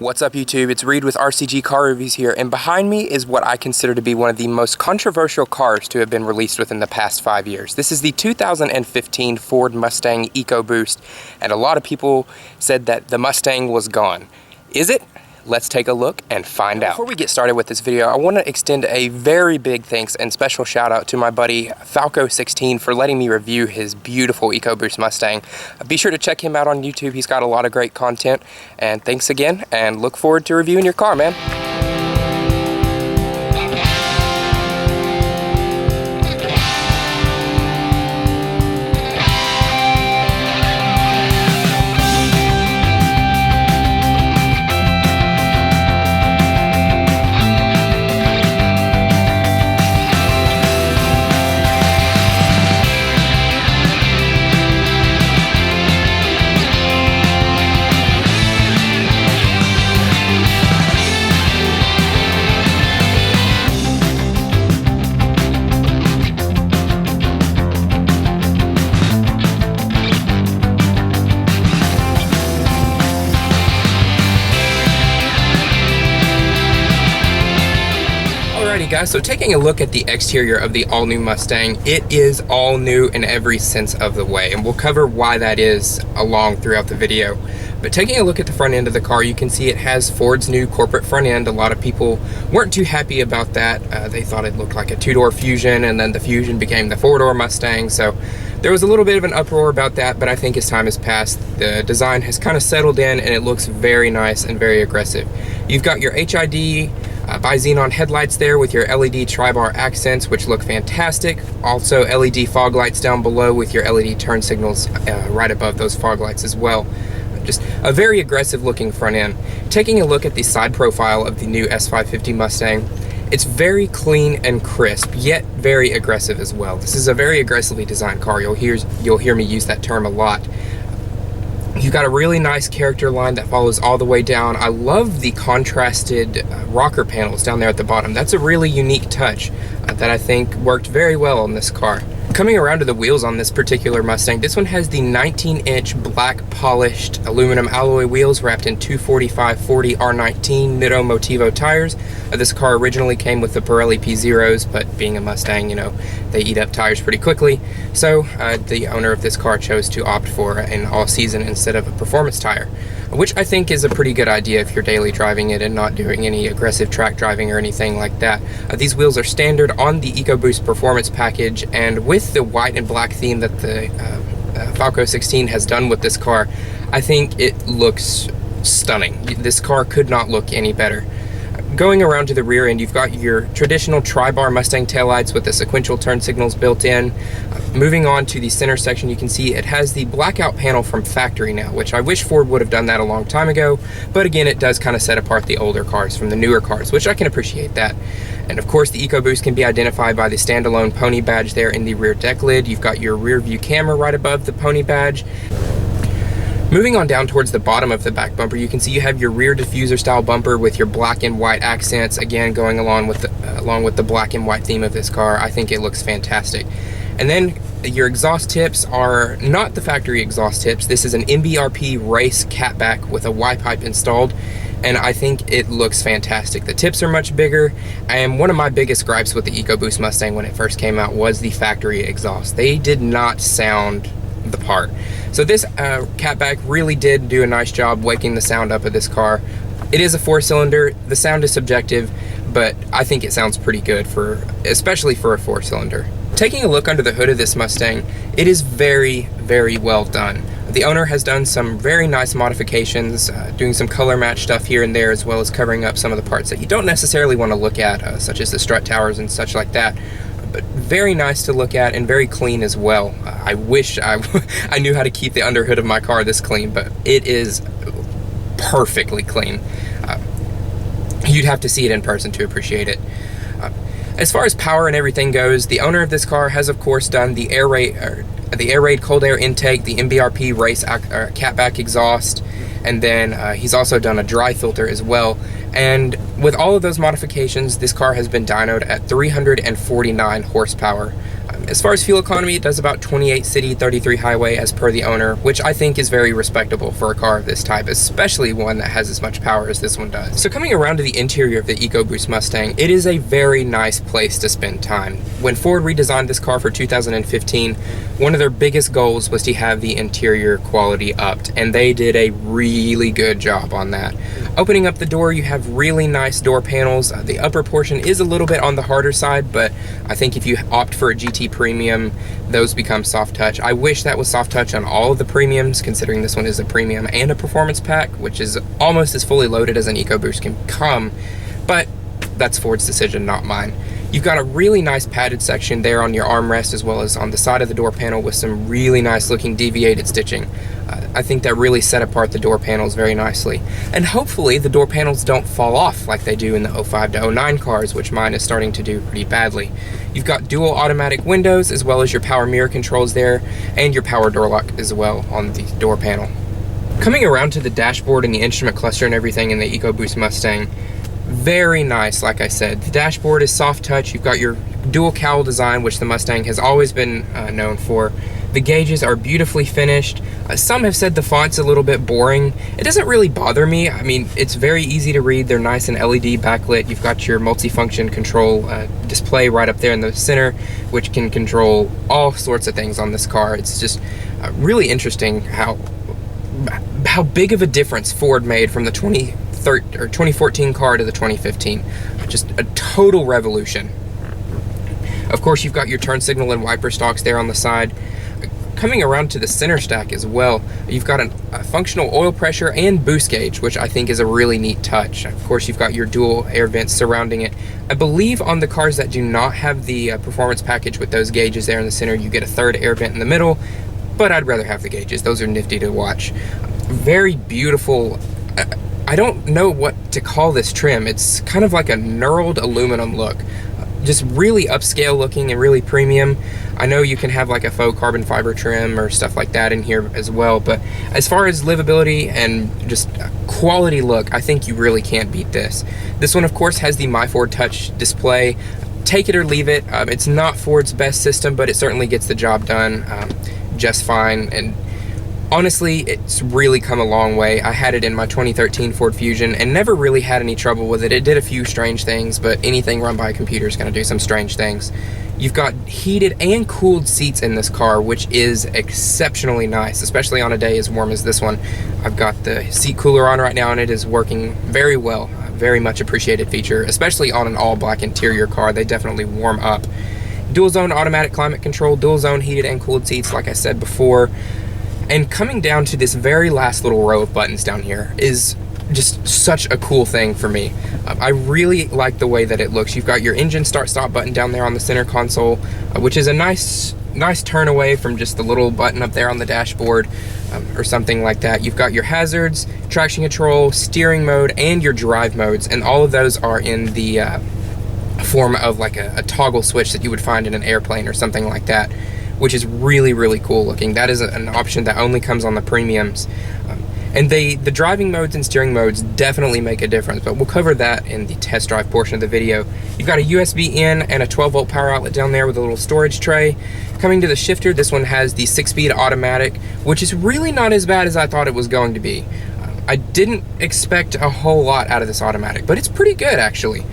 What's up YouTube, it's Reed with RCG Car Reviews here, and behind me is what I consider to be one of the most controversial cars to have been released within the past 5 years. This is the 2015 Ford Mustang EcoBoost, and a lot of people said that the Mustang was gone. Is it? Let's take a look and find out. Before we get started with this video, I want to extend a very big thanks and special shout out to my buddy Falco16 for letting me review his beautiful EcoBoost Mustang. Be sure to check him out on YouTube. He's got a lot of great content, and thanks again, and look forward to reviewing your car, man. Guys, so taking a look at the exterior of the all-new Mustang, it is all new in every sense of the way, and we'll cover why that is along throughout the video. But taking a look at the front end of the car, you can see it has Ford's new corporate front end. A lot of people weren't too happy about that. They thought it looked like a two-door Fusion, and then the Fusion became the four-door Mustang, so there was a little bit of an uproar about that, but I think as time has passed, the design has kind of settled in, and it looks very nice and very aggressive. You've got your HID bi-xenon headlights there with your LED tri-bar accents, which look fantastic. Also LED fog lights down below with your LED turn signals right above those fog lights as well. Just a very aggressive looking front end. Taking a look at the side profile of the new S550 Mustang, it's very clean and crisp, yet very aggressive as well. This is a very aggressively designed car. You'll hear me use that term a lot. You've got a really nice character line that follows all the way down. I love the contrasted rocker panels down there at the bottom. That's a really unique touch that I think worked very well on this car. Coming around to the wheels on this particular Mustang, this one has the 19-inch black polished aluminum alloy wheels wrapped in 245/40 R19 Nitto Motivo tires. This car originally came with the Pirelli P0s, but being a Mustang, you know, they eat up tires pretty quickly. So the owner of this car chose to opt for an all-season instead of a performance tire, which I think is a pretty good idea if you're daily driving it and not doing any aggressive track driving or anything like that. These wheels are standard on the EcoBoost Performance package, and with the white and black theme that the Falco16 has done with this car, I think it looks stunning. This car could not look any better. Going around to the rear end, you've got your traditional tri-bar Mustang taillights with the sequential turn signals built in. Moving on to the center section, you can see it has the blackout panel from factory now, which I wish Ford would have done that a long time ago, but again, it does kind of set apart the older cars from the newer cars, which I can appreciate that. And of course, the EcoBoost can be identified by the standalone pony badge there in the rear deck lid. You've got your rear view camera right above the pony badge. Moving on down towards the bottom of the back bumper, you can see you have your rear diffuser style bumper with your black and white accents, again going along with the black and white theme of this car. I think it looks fantastic. And then your exhaust tips are not the factory exhaust tips. This is an MBRP race catback with a Y pipe installed, and I think it looks fantastic. The tips are much bigger, and one of my biggest gripes with the EcoBoost Mustang when it first came out was the factory exhaust. They did not sound the part. So this catback really did do a nice job waking the sound up of this car. It is a 4-cylinder. The sound is subjective, but I think it sounds pretty good, especially for a 4-cylinder. Taking a look under the hood of this Mustang, it is very, very well done. The owner has done some very nice modifications, doing some color match stuff here and there, as well as covering up some of the parts that you don't necessarily want to look at, such as the strut towers and such like that. But very nice to look at and very clean as well. I wish I knew how to keep the underhood of my car this clean, but it is perfectly clean. You'd have to see it in person to appreciate it. As far as power and everything goes, the owner of this car has of course done the air raid cold air intake, the MBRP race catback exhaust, and then he's also done a dry filter as well. And with all of those modifications, this car has been dynoed at 349 horsepower. As far as fuel economy, it does about 28 city, 33 highway as per the owner, which I think is very respectable for a car of this type, especially one that has as much power as this one does. So coming around to the interior of the EcoBoost Mustang, it is a very nice place to spend time. When Ford redesigned this car for 2015, one of their biggest goals was to have the interior quality upped, and they did a really good job on that. Opening up the door, you have really nice door panels. The upper portion is a little bit on the harder side, but I think if you opt for a GT Premium, those become soft touch. I wish that was soft touch on all of the premiums, considering this one is a premium and a performance pack, which is almost as fully loaded as an EcoBoost can come, but that's Ford's decision, not mine. You've got a really nice padded section there on your armrest, as well as on the side of the door panel with some really nice looking deviated stitching. I think that really set apart the door panels very nicely. And hopefully the door panels don't fall off like they do in the 05 to 09 cars, which mine is starting to do pretty badly. You've got dual automatic windows, as well as your power mirror controls there, and your power door lock as well on the door panel. Coming around to the dashboard and the instrument cluster and everything in the EcoBoost Mustang, very nice. Like I said, the dashboard is soft touch. You've got your dual cowl design, which the Mustang has always been known for. The gauges are beautifully finished. Some have said the font's a little bit boring. It doesn't really bother me. I mean, it's very easy to read. They're nice and LED backlit. You've got your multifunction control display right up there in the center, which can control all sorts of things on this car. It's just really interesting how big of a difference Ford made from the 2014 car to the 2015. Just a total revolution. Of course, you've got your turn signal and wiper stalks there on the side. Coming around to the center stack as well, you've got a functional oil pressure and boost gauge, which I think is a really neat touch. Of course, you've got your dual air vents surrounding it. I believe on the cars that do not have the performance package with those gauges there in the center, you get a third air vent in the middle, but I'd rather have the gauges. Those are nifty to watch. Very beautiful. I don't know what to call this trim. It's kind of like a knurled aluminum look. Just really upscale looking and really premium. I know you can have like a faux carbon fiber trim or stuff like that in here as well, but as far as livability and just quality look, I think you really can't beat this. This one, of course, has the My Ford Touch display. Take it or leave it. It's not Ford's best system, but it certainly gets the job done just fine. And honestly, it's really come a long way. I had it in my 2013 Ford Fusion and never really had any trouble with it. It did a few strange things, but anything run by a computer is going to do some strange things. You've got heated and cooled seats in this car, which is exceptionally nice, especially on a day as warm as this one. I've got the seat cooler on right now and it is working very well. Very much appreciated feature, especially on an all black interior car. They definitely warm up. Dual zone automatic climate control, dual zone heated and cooled seats, like I said before. And coming down to this very last little row of buttons down here is just such a cool thing for me. I really like the way that it looks. You've got your engine start stop button down there on the center console, which is a nice turn away from just the little button up there on the dashboard or something like that. You've got your hazards, traction control, steering mode, and your drive modes, and all of those are in the form of like a toggle switch that you would find in an airplane or something like that, which is really, really cool looking. That is an option that only comes on the premiums. And the driving modes and steering modes definitely make a difference, but we'll cover that in the test drive portion of the video. You've got a USB in and a 12-volt power outlet down there with a little storage tray. Coming to the shifter, this one has the 6-speed automatic, which is really not as bad as I thought it was going to be. I didn't expect a whole lot out of this automatic, but it's pretty good actually.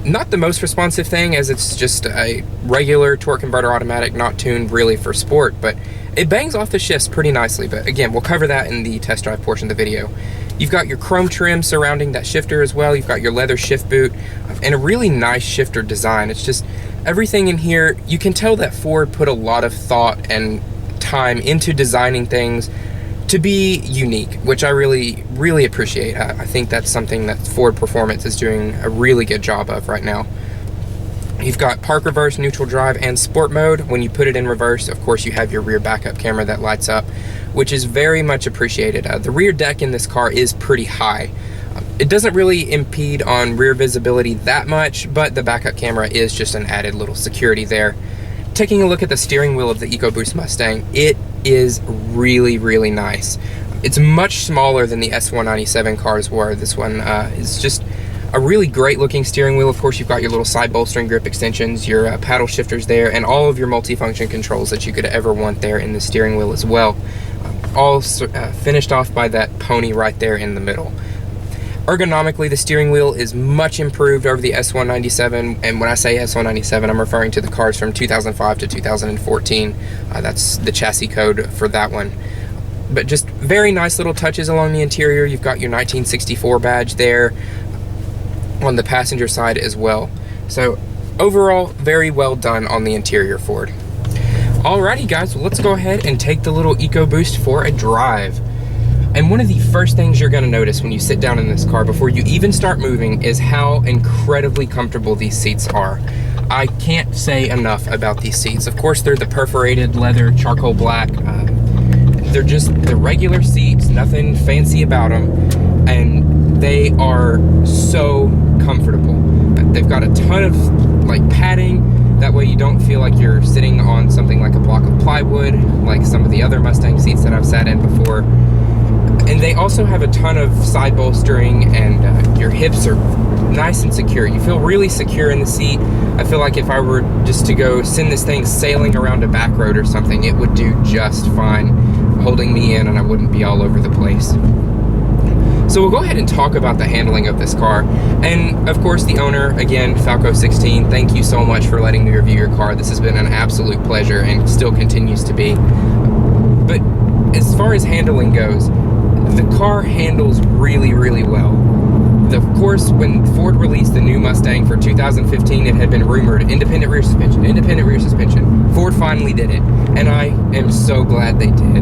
Not the most responsive thing, as it's just a regular torque converter automatic, not tuned really for sport, but it bangs off the shifts pretty nicely. But again, we'll cover that in the test drive portion of the video. You've got your chrome trim surrounding that shifter as well. You've got your leather shift boot and a really nice shifter design. It's just everything in here, you can tell that Ford put a lot of thought and time into designing things to be unique, which I really, really appreciate. I think that's something that Ford Performance is doing a really good job of right now. You've got park reverse, neutral drive, and sport mode. When you put it in reverse, of course, you have your rear backup camera that lights up, which is very much appreciated. The rear deck in this car is pretty high. It doesn't really impede on rear visibility that much, but the backup camera is just an added little security there. Taking a look at the steering wheel of the EcoBoost Mustang, it is really, really nice. It's much smaller than the S197 cars were. This one is just A really great looking steering wheel. Of course, you've got your little side bolstering grip extensions, your paddle shifters there, and all of your multifunction controls that you could ever want there in the steering wheel as well. All finished off by that pony right there in the middle. Ergonomically, the steering wheel is much improved over the S197, and when I say S197, I'm referring to the cars from 2005 to 2014. That's the chassis code for that one. But just very nice little touches along the interior. You've got your 1964 badge there on the passenger side as well. So overall, very well done on the interior, Ford. Alrighty guys, well, let's go ahead and take the little EcoBoost for a drive. And one of the first things you're gonna notice when you sit down in this car before you even start moving is how incredibly comfortable these seats are. I can't say enough about these seats. Of course, they're the perforated leather charcoal black. They're just the regular seats, nothing fancy about them. And they are so comfortable. They've got a ton of like padding. That way you don't feel like you're sitting on something like a block of plywood, like some of the other Mustang seats that I've sat in before. And they also have a ton of side bolstering, and your hips are nice and secure. You feel really secure in the seat. I feel like if I were just to go send this thing sailing around a back road or something, it would do just fine holding me in, and I wouldn't be all over the place. So we'll go ahead and talk about the handling of this car. And of course, the owner, again, Falco16, thank you so much for letting me review your car. This has been an absolute pleasure and still continues to be. But as far as handling goes, the car handles really, really well. Of course, when Ford released the new Mustang for 2015, it had been rumored, independent rear suspension, independent rear suspension. Ford finally did it, and I am so glad they did.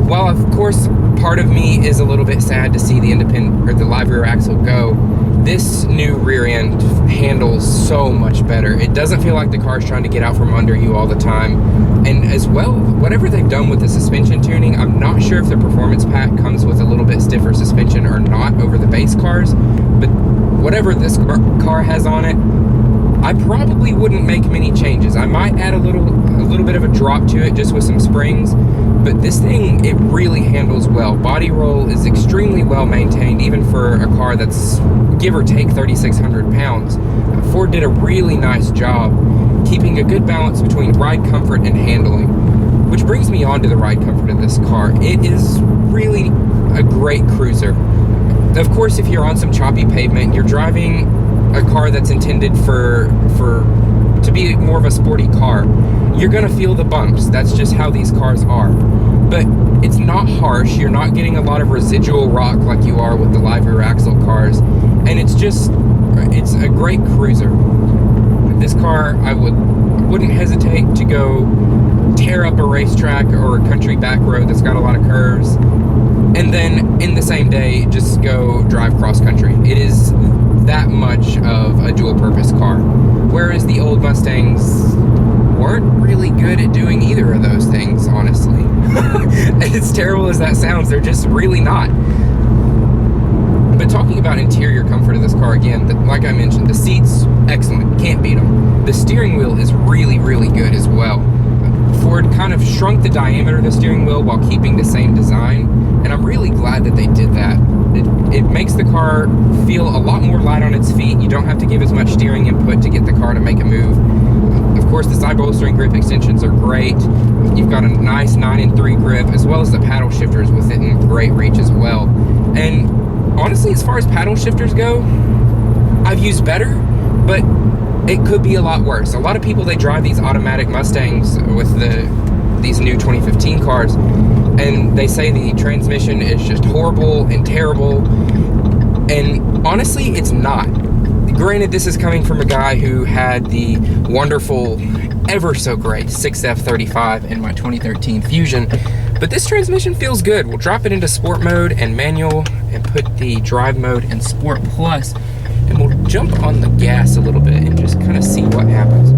While of course, part of me is a little bit sad to see the independent or the live rear axle go, this new rear end handles so much better. It doesn't feel like the car's trying to get out from under you all the time. And as well, whatever they've done with the suspension tuning, I'm not sure if the performance pack comes with a little bit stiffer suspension or not over the base cars, but whatever this car has on it, I probably wouldn't make many changes. I might add a little bit of a drop to it just with some springs, but this thing, it really handles well. Body roll is extremely well maintained, even for a car that's give or take 3,600 pounds. Ford did a really nice job keeping a good balance between ride comfort and handling, which brings me on to the ride comfort of this car. It is really a great cruiser. Of course, if you're on some choppy pavement, you're driving a car that's intended to be more of a sporty car, you're gonna feel the bumps. That's just how these cars are. But it's not harsh. You're not getting a lot of residual rock like you are with the live rear axle cars. And it's a great cruiser. This car, I wouldn't hesitate to go tear up a racetrack or a country back road that's got a lot of curves, and then in the same day, just go drive cross country. It is that much of a dual purpose car. Whereas the old Mustangs weren't really good at doing either of those things, honestly. As terrible as that sounds, they're just really not. But talking about interior comfort of this car again, like I mentioned, the seats, excellent, can't beat them. The steering wheel is really, really good as well. Ford kind of shrunk the diameter of the steering wheel while keeping the same design, and I'm really glad that they did that. It makes the car feel a lot more light on its feet. You don't have to give as much steering input to get the car to make a move. Of course, the side bolstering grip extensions are great. You've got a nice 9-3 grip, as well as the paddle shifters within great reach as well. And honestly, as far as paddle shifters go, I've used better, but it could be a lot worse. A lot of people, they drive these automatic Mustangs with these new 2015 cars, and they say the transmission is just horrible and terrible, and honestly, it's not. Granted, this is coming from a guy who had the wonderful, ever so great 6F35 in my 2013 Fusion, but this transmission feels good. We'll drop it into sport mode and manual and put the drive mode in Sport Plus, and we'll jump on the gas a little bit and just kind of see what happens.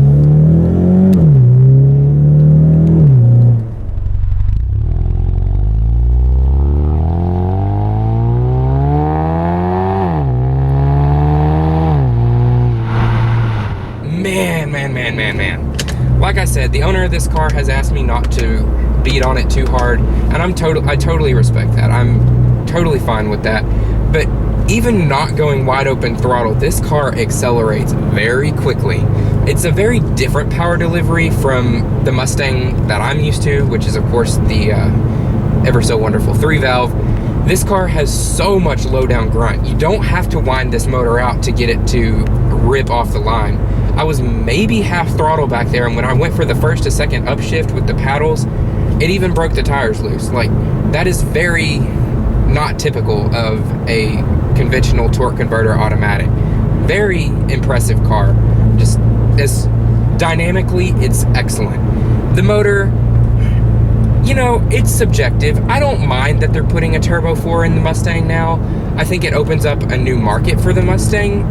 Man. Like I said, the owner of this car has asked me not to beat on it too hard, and I totally respect that. I'm totally fine with that. But even not going wide open throttle, this car accelerates very quickly. It's a very different power delivery from the Mustang that I'm used to, which is of course the ever so wonderful 3-valve. This car has so much low down grunt. You don't have to wind this motor out to get it to rip off the line. I was maybe half throttle back there, and when I went for the first to second upshift with the paddles, it even broke the tires loose. Like, that is very not typical of a conventional torque converter automatic. Very impressive car. Just as dynamically, it's excellent. The motor, you know, it's subjective. I don't mind that they're putting a Turbo 4 in the Mustang now. I think it opens up a new market for the Mustang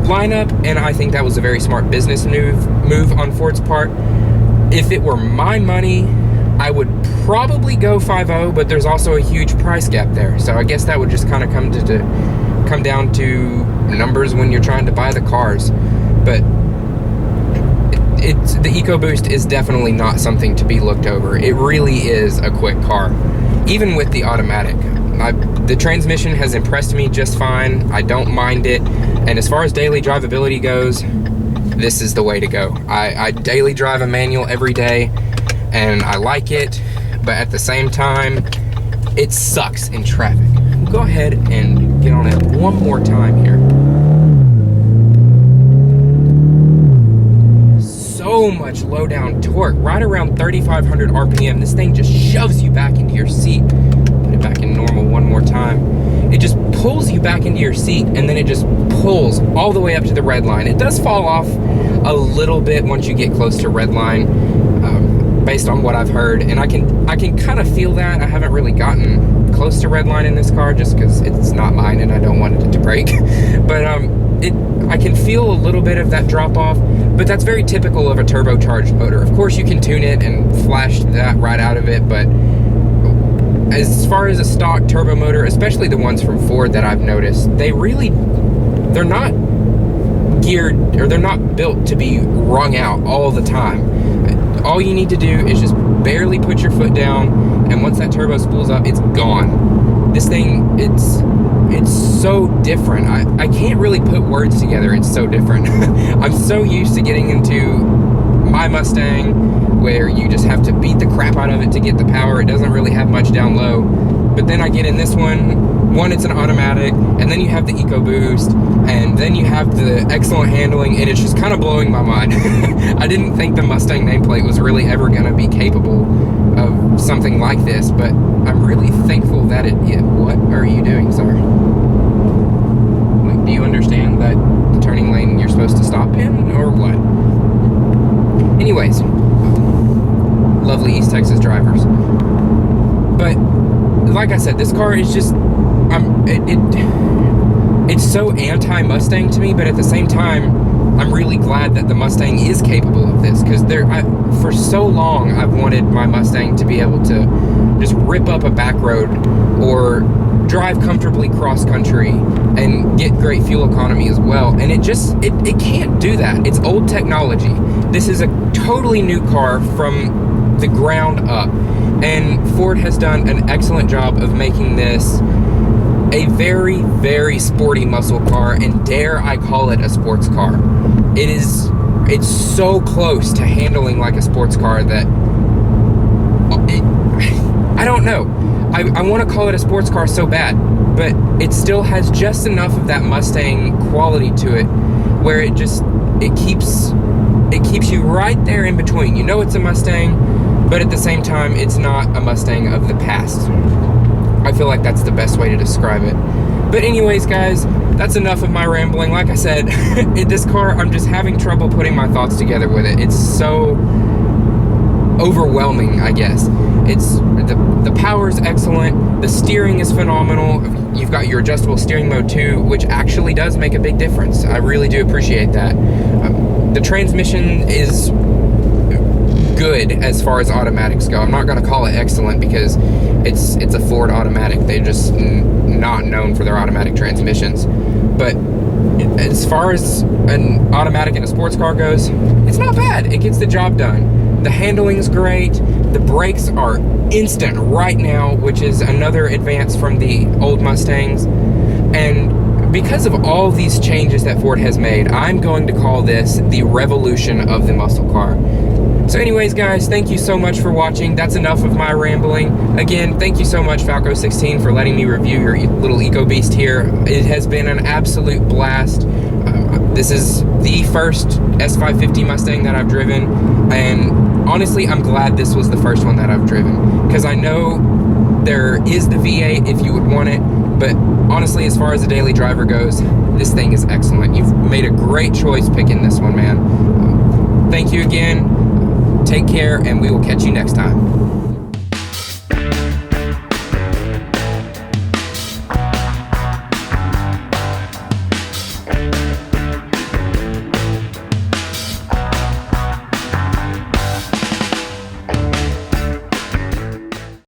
lineup, and I think that was a very smart business move on Ford's part. If it were my money, I would probably go 5.0, but there's also a huge price gap there. So I guess that would just kind of come down to numbers when you're trying to buy the cars. But the EcoBoost is definitely not something to be looked over. It really is a quick car, even with the automatic. The transmission has impressed me just fine. I don't mind it. And as far as daily drivability goes, this is the way to go. I daily drive a manual every day, and I like it, but at the same time, it sucks in traffic. We'll go ahead and get on it one more time here. So much low down torque, right around 3,500 RPM. This thing just shoves you back into your seat. Put it back in normal one more time. It just pulls you back into your seat, and then it just pulls all the way up to the red line. It does fall off a little bit once you get close to red line, based on what I've heard, and I can kind of feel that. I haven't really gotten close to red line in this car just because it's not mine and I don't want it to break. But I can feel a little bit of that drop off, but that's very typical of a turbocharged motor. Of course, you can tune it and flash that right out of it, but as far as a stock turbo motor, especially the ones from Ford that I've noticed, they're not geared, or they're not built to be wrung out all the time. All you need to do is just barely put your foot down, and once that turbo spools up, it's gone. This thing, it's so different. I can't really put words together. It's so different. I'm so used to getting into my Mustang where you just have to beat the crap out of it to get the power. It doesn't really have much down low. But then I get in this one, it's an automatic, and then you have the EcoBoost, and then you have the excellent handling, and it's just kind of blowing my mind. I didn't think the Mustang nameplate was really ever going to be capable of something like this, but I'm really thankful that what are you doing, sir? Like, do you understand that the turning lane you're supposed to stop in, or what? Anyways, lovely East Texas drivers. But like I said, this car is just, it's so anti-Mustang to me, but at the same time, I'm really glad that the Mustang is capable of this, because for so long I've wanted my Mustang to be able to just rip up a back road or drive comfortably cross country and get great fuel economy as well, and it can't do that. It's old technology. This is a totally new car from the ground up, and Ford has done an excellent job of making this a very, very sporty muscle car, and dare I call it a sports car. It's so close to handling like a sports car that I don't know. I want to call it a sports car so bad, but it still has just enough of that Mustang quality to it where it keeps you right there in between. You know it's a Mustang, but at the same time, it's not a Mustang of the past. I feel like that's the best way to describe it. But anyways, guys, that's enough of my rambling. Like I said, this car, I'm just having trouble putting my thoughts together with it. It's so overwhelming, I guess. The power is excellent. The steering is phenomenal. You've got your adjustable steering mode too, which actually does make a big difference. I really do appreciate that. The transmission is good as far as automatics go. I'm not going to call it excellent because it's a Ford automatic. They're just not known for their automatic transmissions. But as far as an automatic in a sports car goes, it's not bad. It gets the job done. The handling is great. The brakes are instant right now, which is another advance from the old Mustangs. because of all these changes that Ford has made, I'm going to call this the revolution of the muscle car. So anyways, guys, thank you so much for watching. That's enough of my rambling. Again, thank you so much, Falco16, for letting me review your little EcoBoost here. It has been an absolute blast. This is the first S550 Mustang that I've driven, and honestly, I'm glad this was the first one that I've driven, because I know there is the V8 if you would want it, but honestly, as far as a daily driver goes, this thing is excellent. You've made a great choice picking this one, man. Thank you again. Take care, and we will catch you next time.